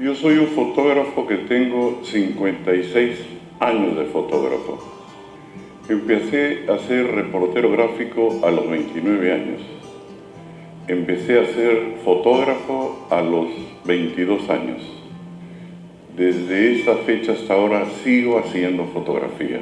Yo soy un fotógrafo que tengo 56 años de fotógrafo. Empecé a ser reportero gráfico a los 29 años. Empecé a ser fotógrafo a los 22 años. Desde esa fecha hasta ahora sigo haciendo fotografía.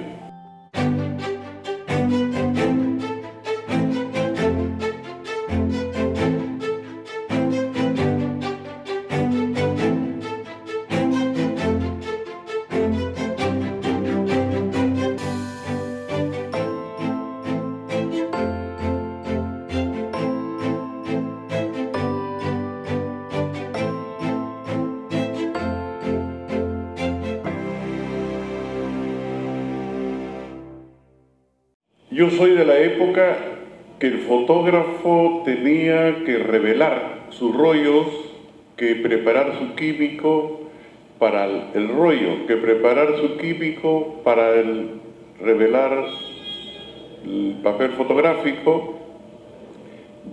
Yo soy de la época que el fotógrafo tenía que revelar sus rollos, que preparar su químico para el rollo, que preparar su químico para revelar el papel fotográfico.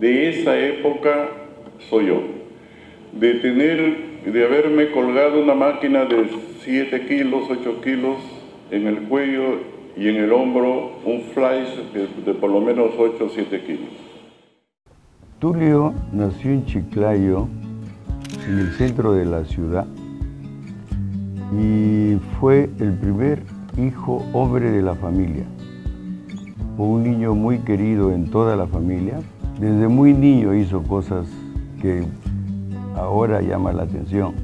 De esa época soy yo, de haberme colgado una máquina de 7 kilos, 8 kilos en el cuello y en el hombro un flash de por lo menos 8 o 7 kilos. Tulio nació en Chiclayo, en el centro de la ciudad, y fue el primer hijo hombre de la familia. Fue un niño muy querido en toda la familia. Desde muy niño hizo cosas que ahora llaman la atención,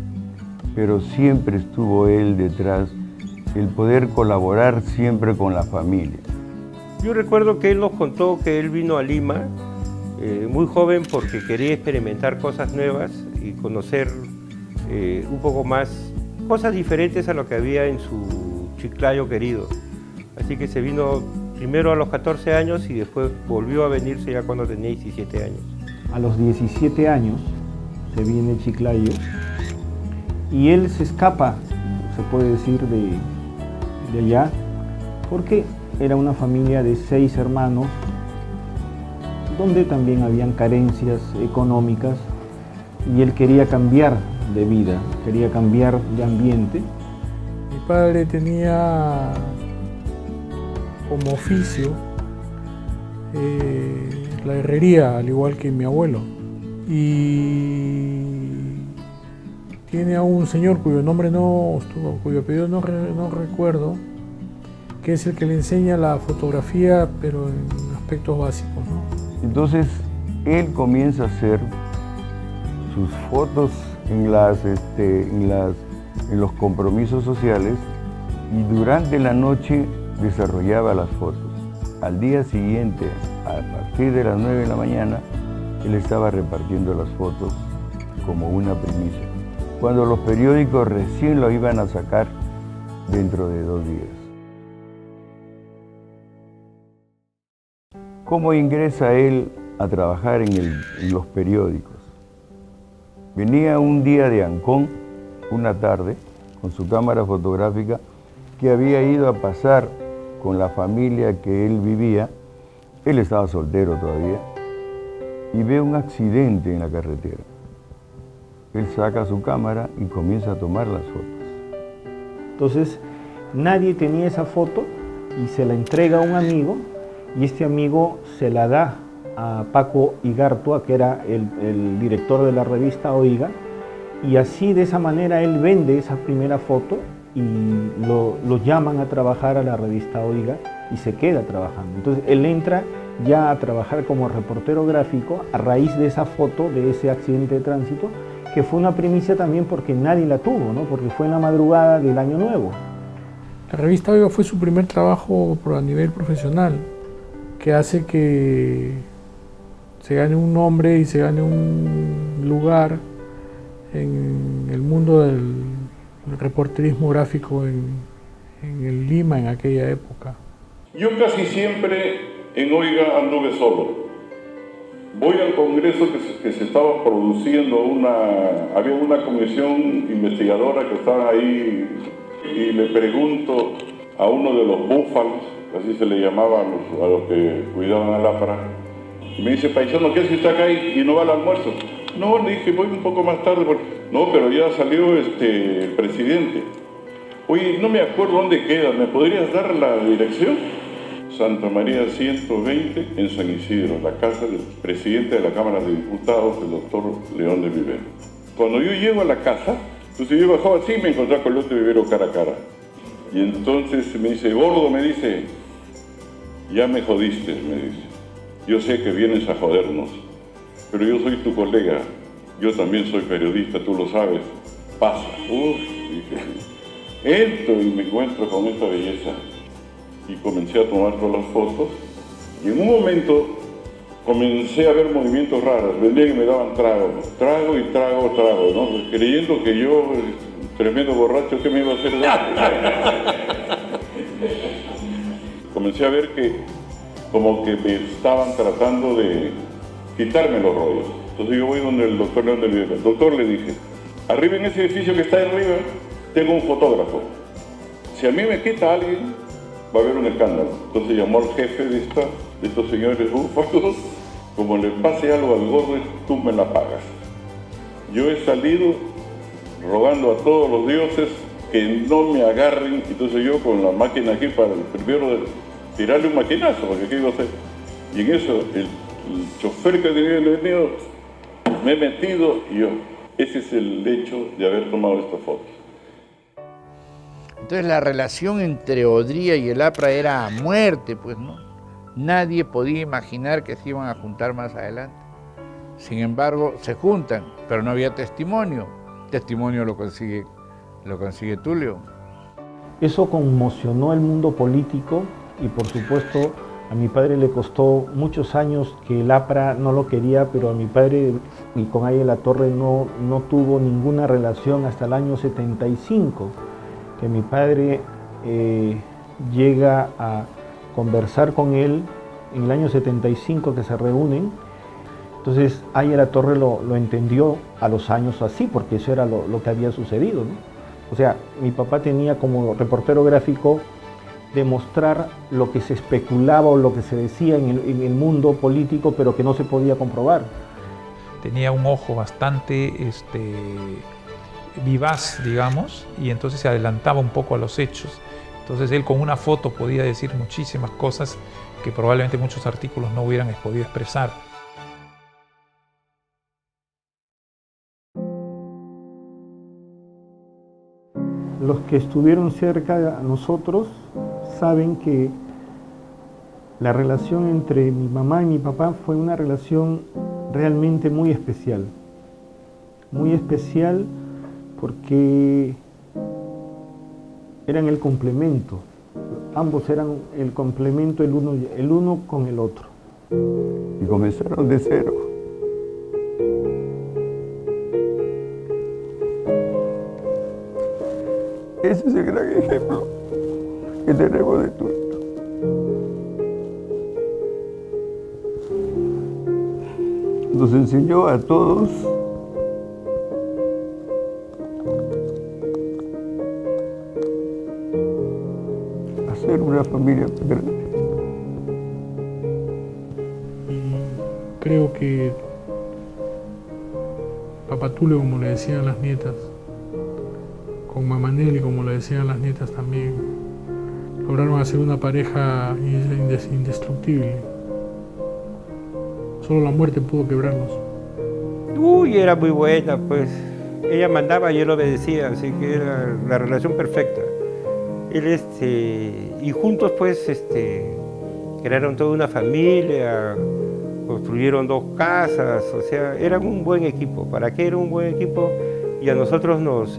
pero siempre estuvo él detrás, el poder colaborar siempre con la familia. Yo recuerdo que él nos contó que él vino a Lima muy joven porque quería experimentar cosas nuevas y conocer un poco más, cosas diferentes a lo que había en su Chiclayo querido. Así que se vino primero a los 14 años y después volvió a venirse ya cuando tenía 17 años. A los 17 años se viene a Chiclayo y él se escapa, se puede decir, de allá, porque era una familia de 6 hermanos, donde también habían carencias económicas, y él quería cambiar de vida, quería cambiar de ambiente. Mi padre tenía como oficio la herrería, al igual que mi abuelo, y tiene a un señor cuyo apellido no recuerdo, que es el que le enseña la fotografía, pero en aspectos básicos, ¿no? Entonces, él comienza a hacer sus fotos en los compromisos sociales, y durante la noche desarrollaba las fotos. Al día siguiente, a partir de las 9 de la mañana, él estaba repartiendo las fotos como una primicia, cuando los periódicos recién lo iban a sacar dentro de 2 días. ¿Cómo ingresa él a trabajar en los periódicos? Venía un día de Ancón, una tarde, con su cámara fotográfica, que había ido a pasar con la familia que él vivía. Él estaba soltero todavía, y ve un accidente en la carretera. Él saca su cámara y comienza a tomar las fotos. Entonces, nadie tenía esa foto y se la entrega a un amigo, y este amigo se la da a Paco Igartua, que era el director de la revista Oiga, y así de esa manera él vende esa primera foto y lo llaman a trabajar a la revista Oiga y se queda trabajando. Entonces él entra ya a trabajar como reportero gráfico a raíz de esa foto, de ese accidente de tránsito, que fue una primicia también porque nadie la tuvo, ¿no? Porque fue en la madrugada del Año Nuevo. La revista Oiga fue su primer trabajo a nivel profesional, que hace que se gane un nombre y se gane un lugar en el mundo del reporterismo gráfico en el Lima en aquella época. Yo casi siempre en Oiga anduve solo. Voy al congreso que se estaba produciendo, había una comisión investigadora que estaba ahí, y le pregunto a uno de los búfalos, así se le llamaba a los que cuidaban al APRA, y me dice: paisano, ¿qué hace usted acá y no va al almuerzo? No, le dije, voy un poco más tarde. No, pero ya salió el presidente. Oye, no me acuerdo dónde queda, ¿me podrías dar la dirección? Santa María 120 en San Isidro, la casa del presidente de la Cámara de Diputados, el doctor León de Vivero. Cuando yo llego a la casa, entonces yo bajaba así y me encontraba con León de Vivero cara a cara. Y entonces me dice, gordo, me dice, ya me jodiste, me dice. Yo sé que vienes a jodernos, pero yo soy tu colega, yo también soy periodista, tú lo sabes, pasa. Dije, entro y me encuentro con esta belleza. Y comencé a tomar todas las fotos, y en un momento comencé a ver movimientos raros. Vendían y me daban trago, ¿no? Creyendo que yo, tremendo borracho, ¿qué me iba a hacer daño? Comencé a ver que como que me estaban tratando de quitarme los rollos. Entonces yo voy donde el doctor León de Vivero. El doctor, le dije, arriba en ese edificio que está arriba, tengo un fotógrafo. Si a mí me quita alguien, va a haber un escándalo. Entonces llamó al jefe de estos señores búfalos, como le pase algo al gordo, tú me la pagas. Yo he salido rogando a todos los dioses que no me agarren, entonces yo con la máquina aquí para el primero tirarle un maquinazo, porque ¿qué iba a hacer? Y en eso el chofer que tenía venido, me he metido y yo, ese es el hecho de haber tomado esta foto. Entonces la relación entre Odría y el APRA era a muerte, pues, ¿no? Nadie podía imaginar que se iban a juntar más adelante. Sin embargo, se juntan, pero no había testimonio. Testimonio lo consigue Tulio. Eso conmocionó el mundo político y, por supuesto, a mi padre le costó muchos años que el APRA no lo quería, pero a mi padre y con Aya La Torre no tuvo ninguna relación hasta el año 75. Que mi padre llega a conversar con él en el año 75, que se reúnen. Entonces Aya La Torre lo entendió a los años así, porque eso era lo que había sucedido, ¿no? O sea, mi papá tenía como reportero gráfico demostrar lo que se especulaba o lo que se decía en el mundo político, pero que no se podía comprobar. Tenía un ojo bastante vivaz, digamos, y entonces se adelantaba un poco a los hechos. Entonces él con una foto podía decir muchísimas cosas que probablemente muchos artículos no hubieran podido expresar. Los que estuvieron cerca de nosotros saben que la relación entre mi mamá y mi papá fue una relación realmente muy especial. Muy especial porque eran el complemento. Ambos eran el complemento el uno con el otro. Y comenzaron de cero. Ese es el gran ejemplo que tenemos de Tulio. Nos enseñó a todos a ser una familia grande. Creo que Papá Tulio, como le decían las nietas, con Mamá Nelly, como le decían las nietas también, lograron hacer una pareja indestructible. Solo la muerte pudo quebrarlos. Uy, era muy buena, pues. Ella mandaba y él obedecía, así que era la relación perfecta. Él, y juntos, pues, crearon toda una familia, construyeron 2 casas, o sea, eran un buen equipo. ¿Para qué era un buen equipo? Y a nosotros nos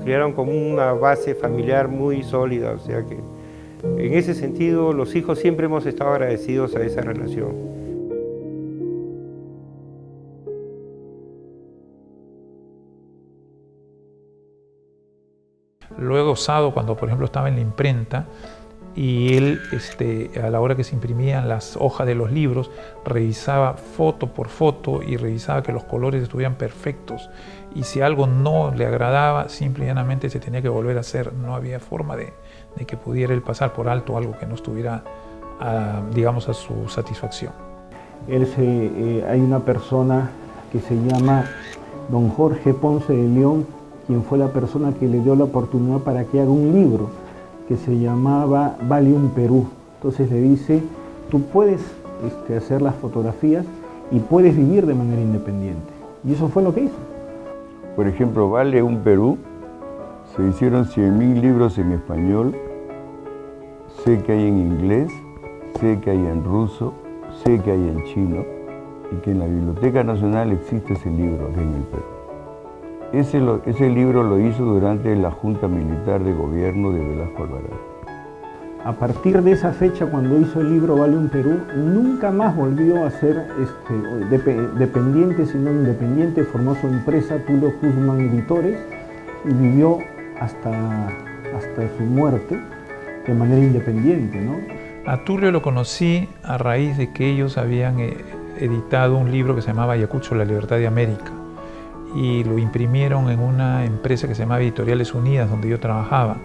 criaron como una base familiar muy sólida, o sea que en ese sentido los hijos siempre hemos estado agradecidos a esa relación. Luego Sado, cuando por ejemplo estaba en la imprenta, y él a la hora que se imprimían las hojas de los libros, revisaba foto por foto y revisaba que los colores estuvieran perfectos, y si algo no le agradaba, simple y llanamente se tenía que volver a hacer. No había forma de que pudiera él pasar por alto algo que no estuviera, digamos, a su satisfacción. Hay una persona que se llama don Jorge Ponce de León, quien fue la persona que le dio la oportunidad para que haga un libro que se llamaba Vale un Perú. Entonces le dice, tú puedes hacer las fotografías y puedes vivir de manera independiente. Y eso fue lo que hizo. Por ejemplo, Vale un Perú, se hicieron 100.000 libros en español, sé que hay en inglés, sé que hay en ruso, sé que hay en chino, y que en la Biblioteca Nacional existe ese libro aquí en el Perú. Ese libro lo hizo durante la Junta Militar de Gobierno de Velasco Alvarado. A partir de esa fecha, cuando hizo el libro Vale un Perú, nunca más volvió a ser dependiente, sino independiente. Formó su empresa Tulio Guzmán Editores y vivió hasta su muerte de manera independiente, ¿no? A Tulio lo conocí a raíz de que ellos habían editado un libro que se llamaba Ayacucho, la libertad de América, y lo imprimieron en una empresa que se llamaba Editoriales Unidas, donde yo trabajaba.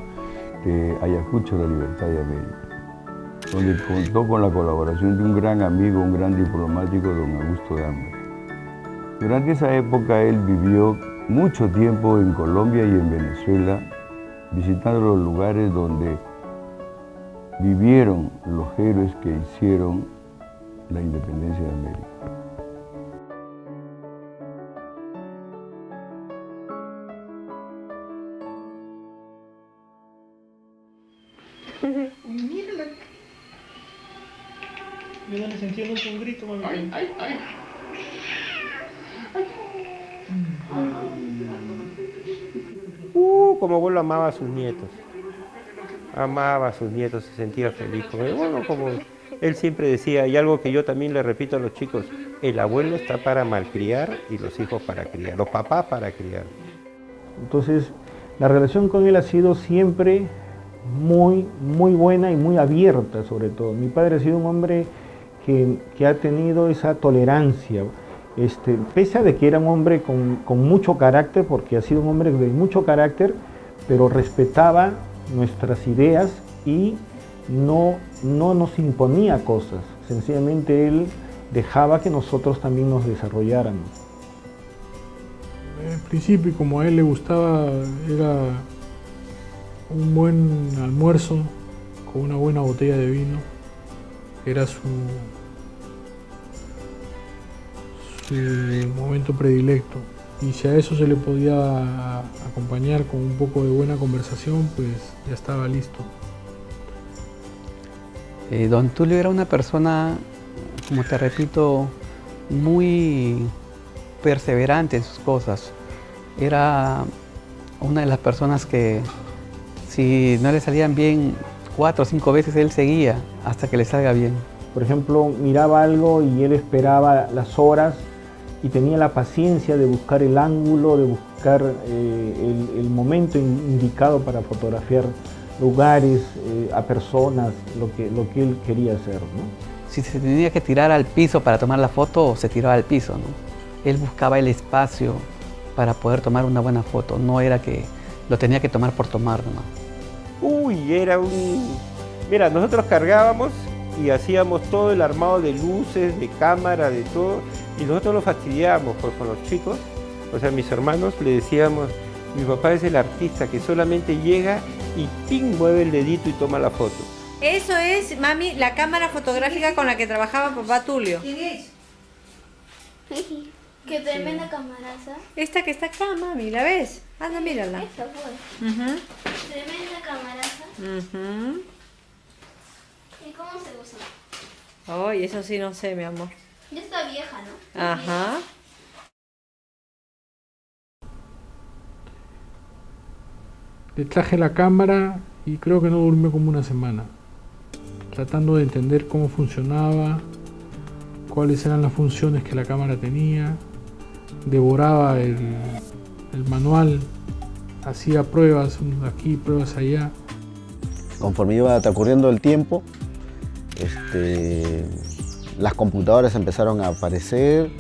Ayacucho, la libertad de América, donde contó con la colaboración de un gran amigo, un gran diplomático, don Augusto Dambra. Durante esa época él vivió mucho tiempo en Colombia y en Venezuela, visitando los lugares donde vivieron los héroes que hicieron la independencia de América. Mírala. Yo no le sentí nunca un grito, mami. Ay. Como abuelo amaba a sus nietos. Amaba a sus nietos, se sentía feliz con él. Bueno, como él siempre decía, y algo que yo también le repito a los chicos, el abuelo está para malcriar y los hijos para criar, los papás para criar. Entonces, la relación con él ha sido siempre muy buena y muy abierta, sobre todo. Mi padre ha sido un hombre que ha tenido esa tolerancia, pese a de que era un hombre con mucho carácter, porque ha sido un hombre de mucho carácter, pero respetaba nuestras ideas y no nos imponía cosas. Sencillamente él dejaba que nosotros también nos desarrolláramos. En principio, como a él le gustaba, era un buen almuerzo con una buena botella de vino. Era su momento predilecto. Y si a eso se le podía acompañar con un poco de buena conversación, pues ya estaba listo. Don Tulio era una persona, como te repito, muy perseverante en sus cosas. Era una de las personas que, si no le salían bien 4 o 5 veces, él seguía hasta que le salga bien. Por ejemplo, miraba algo y él esperaba las horas y tenía la paciencia de buscar el ángulo, de buscar el momento indicado para fotografiar lugares, a personas, lo que él quería hacer, ¿no? Si se tenía que tirar al piso para tomar la foto, se tiraba al piso, ¿no? Él buscaba el espacio para poder tomar una buena foto, no era que lo tenía que tomar por tomar, ¿no? Uy, era Mira, nosotros cargábamos y hacíamos todo el armado de luces, de cámara, de todo, y nosotros lo fastidiábamos con los chicos, o sea, mis hermanos, le decíamos, mi papá es el artista que solamente llega y ¡ping! Mueve el dedito y toma la foto. Eso es, mami, la cámara fotográfica con la que trabajaba papá Tulio. ¿Quién es? Qué tremenda camaraza. Esta que está acá, mami, ¿la ves? Anda, mírala. Esta fue. Tremenda camaraza. ¿Y cómo se usa? Ay, eso sí no sé, mi amor. Ya está vieja, ¿no? Ajá. Le traje la cámara y creo que no durmió como una semana, tratando de entender cómo funcionaba, cuáles eran las funciones que la cámara tenía. Devoraba el manual, hacía pruebas aquí, pruebas allá. Conforme iba transcurriendo el tiempo, las computadoras empezaron a aparecer.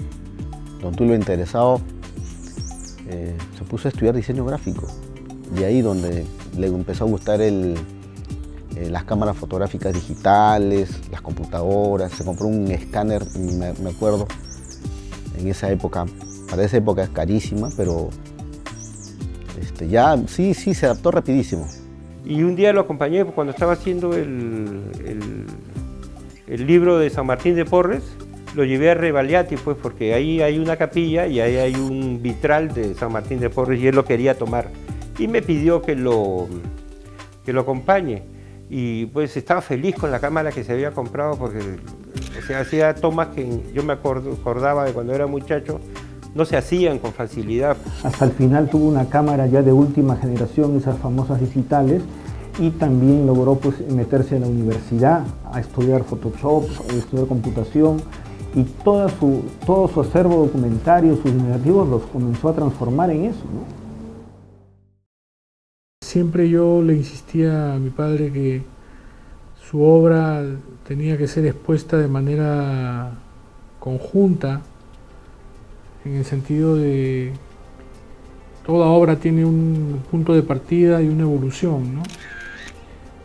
Don Tulio, interesado, se puso a estudiar diseño gráfico. De ahí donde le empezó a gustar las cámaras fotográficas digitales, las computadoras. Se compró un escáner, me acuerdo, en esa época para esa época es carísima, pero ya sí se adaptó rapidísimo. Y un día lo acompañé cuando estaba haciendo el libro de San Martín de Porres, lo llevé a Revaliati, pues, porque ahí hay una capilla y ahí hay un vitral de San Martín de Porres y él lo quería tomar. Y me pidió que lo acompañe. Y pues estaba feliz con la cámara que se había comprado porque, o sea, hacía tomas que yo me acordaba de cuando era muchacho, no se hacían con facilidad. Hasta el final tuvo una cámara ya de última generación, esas famosas digitales, y también logró pues meterse en la universidad a estudiar Photoshop, a estudiar computación, y todo su acervo documentario, sus negativos, los comenzó a transformar en eso, ¿no? Siempre yo le insistía a mi padre que su obra tenía que ser expuesta de manera conjunta, en el sentido de toda obra tiene un punto de partida y una evolución, ¿no?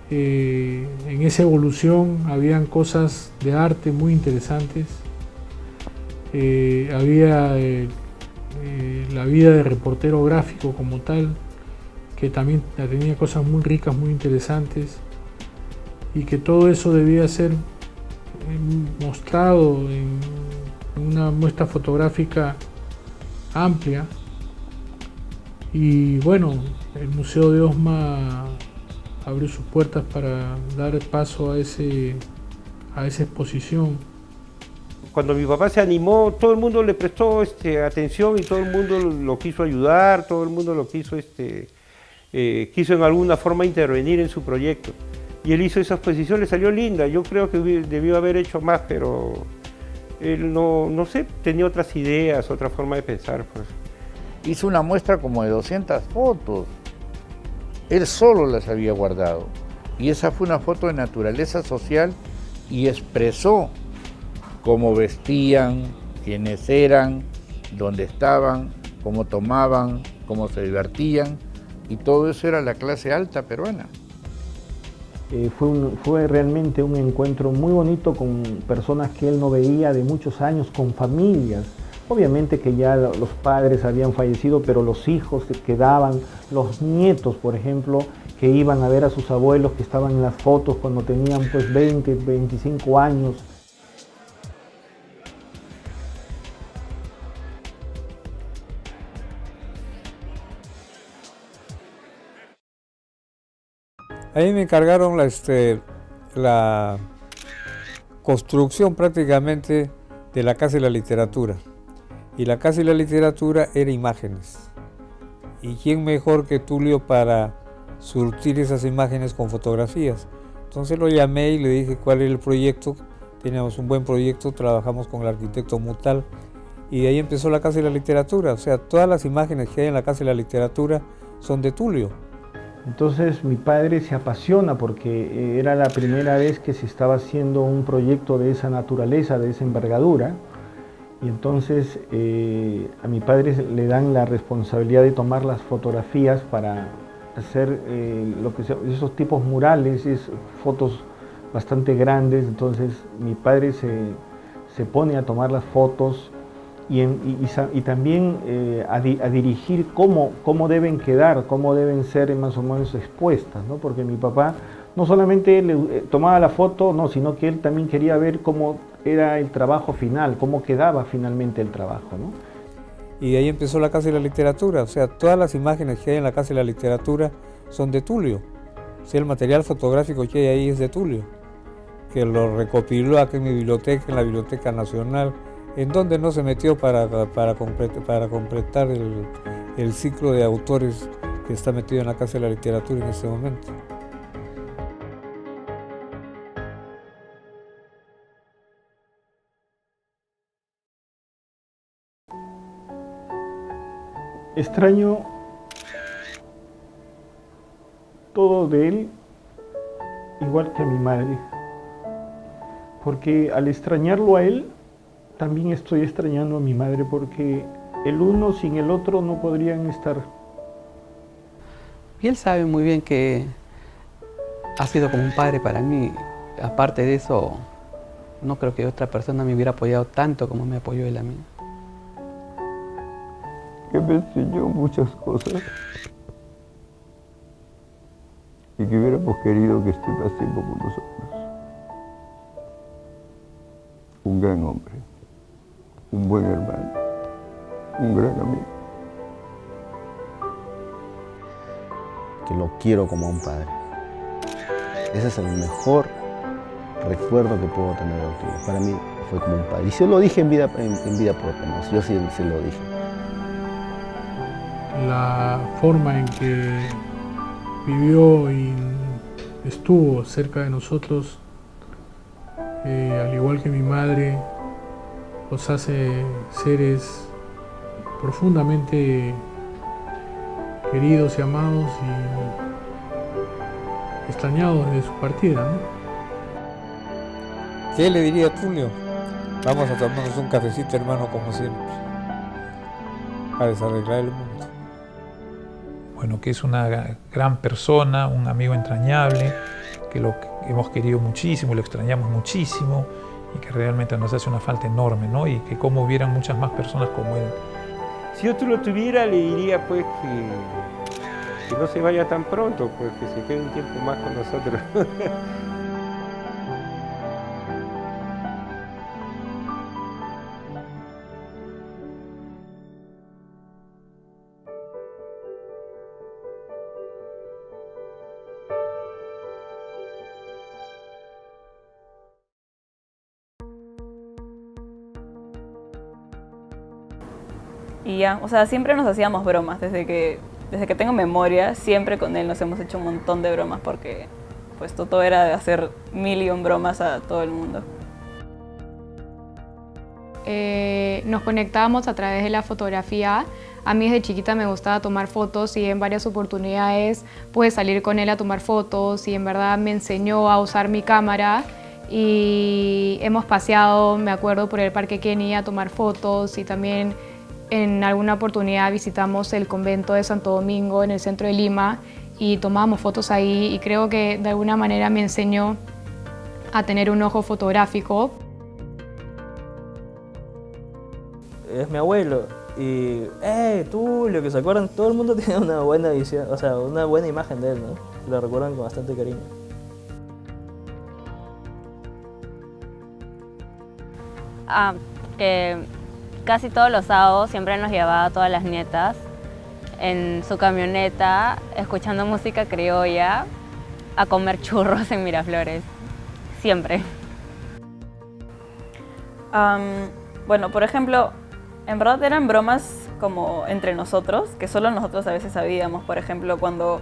En esa evolución habían cosas de arte muy interesantes, había la vida de reportero gráfico como tal, que también tenía cosas muy ricas, muy interesantes, y que todo eso debía ser mostrado en una muestra fotográfica amplia. Y bueno, el Museo de Osma abrió sus puertas para dar paso a esa exposición. Cuando mi papá se animó, todo el mundo le prestó atención y todo el mundo lo quiso ayudar, todo el mundo lo quiso quiso en alguna forma intervenir en su proyecto. Y él hizo esa exposición, le salió linda. Yo creo que debió haber hecho más, pero él no sé, tenía otras ideas, otra forma de pensar, pues. Hizo una muestra como de 200 fotos. Él solo las había guardado. Y esa fue una foto de naturaleza social y expresó cómo vestían, quiénes eran, dónde estaban, cómo tomaban, cómo se divertían. Y todo eso era la clase alta peruana. Fue realmente un encuentro muy bonito con personas que él no veía de muchos años, con familias. Obviamente que ya los padres habían fallecido, pero los hijos se quedaban, los nietos, por ejemplo, que iban a ver a sus abuelos que estaban en las fotos cuando tenían pues 20, 25 años. A mí me encargaron la construcción prácticamente de la Casa de la Literatura. Y la Casa de la Literatura era imágenes. ¿Y quién mejor que Tulio para surtir esas imágenes con fotografías? Entonces lo llamé y le dije cuál era el proyecto. Teníamos un buen proyecto, trabajamos con el arquitecto Mutal. Y de ahí empezó la Casa de la Literatura. O sea, todas las imágenes que hay en la Casa de la Literatura son de Tulio. Entonces mi padre se apasiona porque era la primera vez que se estaba haciendo un proyecto de esa naturaleza, de esa envergadura, y entonces a mi padre le dan la responsabilidad de tomar las fotografías para hacer esos tipos murales, fotos bastante grandes. Entonces mi padre se pone a tomar las fotos y también a dirigir cómo deben quedar, cómo deben ser más o menos expuestas, ¿no? Porque mi papá no solamente tomaba la foto, no, sino que él también quería ver cómo era el trabajo final, cómo quedaba finalmente el trabajo, ¿no? Y de ahí empezó la Casa de la Literatura. O sea, todas las imágenes que hay en la Casa de la Literatura son de Tulio. O sea, el material fotográfico que hay ahí es de Tulio, que lo recopiló aquí en mi biblioteca, en la Biblioteca Nacional, en donde no se metió para completar el ciclo de autores que está metido en la Casa de la Literatura en este momento. Extraño todo de él, igual que a mi madre, porque al extrañarlo a él, también estoy extrañando a mi madre, porque el uno sin el otro no podrían estar. Y él sabe muy bien que ha sido como un padre para mí. Aparte de eso, no creo que otra persona me hubiera apoyado tanto como me apoyó él a mí. que me enseñó muchas cosas y que hubiéramos querido que esté más tiempo con nosotros. Un gran hombre, un buen hermano, un gran amigo. Que lo quiero como a un padre. Ese es el mejor recuerdo que puedo tener de Arturo. Para mí fue como un padre. Y yo lo dije en vida propia, ¿no? Yo sí lo dije. La forma en que vivió y estuvo cerca de nosotros, al igual que mi madre, los hace seres profundamente queridos y amados y extrañados de su partida, ¿no? ¿Qué le diría a Tulio? Vamos a tomarnos un cafecito, hermano, como siempre, para desarreglar el mundo. Bueno, que es una gran persona, un amigo entrañable, que lo hemos querido muchísimo, lo extrañamos muchísimo y que realmente nos hace una falta enorme, ¿no? Y que como hubieran muchas más personas como él. Si otro lo tuviera, le diría pues que no se vaya tan pronto, pues que se quede un tiempo más con nosotros. Y ya, o sea, siempre nos hacíamos bromas, desde que tengo memoria, siempre con él nos hemos hecho un montón de bromas porque pues Toto era de hacer 1.000.000 bromas a todo el mundo. Nos conectábamos a través de la fotografía. A mí desde chiquita me gustaba tomar fotos y en varias oportunidades pude salir con él a tomar fotos y en verdad me enseñó a usar mi cámara y hemos paseado, me acuerdo, por el Parque Kennedy a tomar fotos y también en alguna oportunidad visitamos el convento de Santo Domingo en el centro de Lima y tomábamos fotos ahí y creo que de alguna manera me enseñó a tener un ojo fotográfico. Es mi abuelo y Tulio, que se acuerdan, todo el mundo tiene una buena visión, o sea, una buena imagen de él, ¿no? Lo recuerdan con bastante cariño. Que casi todos los sábados siempre nos llevaba a todas las nietas en su camioneta, escuchando música criolla, a comer churros en Miraflores, siempre. Bueno, por ejemplo, en verdad eran bromas como entre nosotros, que solo nosotros a veces sabíamos. Por ejemplo, cuando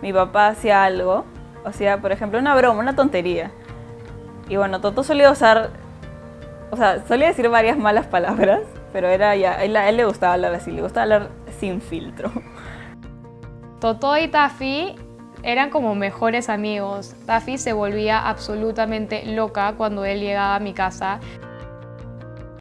mi papá hacía algo, hacía, por ejemplo, una broma, una tontería. Y bueno, Toto solía usar, o sea, solía decir varias malas palabras, pero era ya, a él le gustaba hablar así, le gustaba hablar sin filtro. Toto y Taffy eran como mejores amigos. Taffy se volvía absolutamente loca cuando él llegaba a mi casa.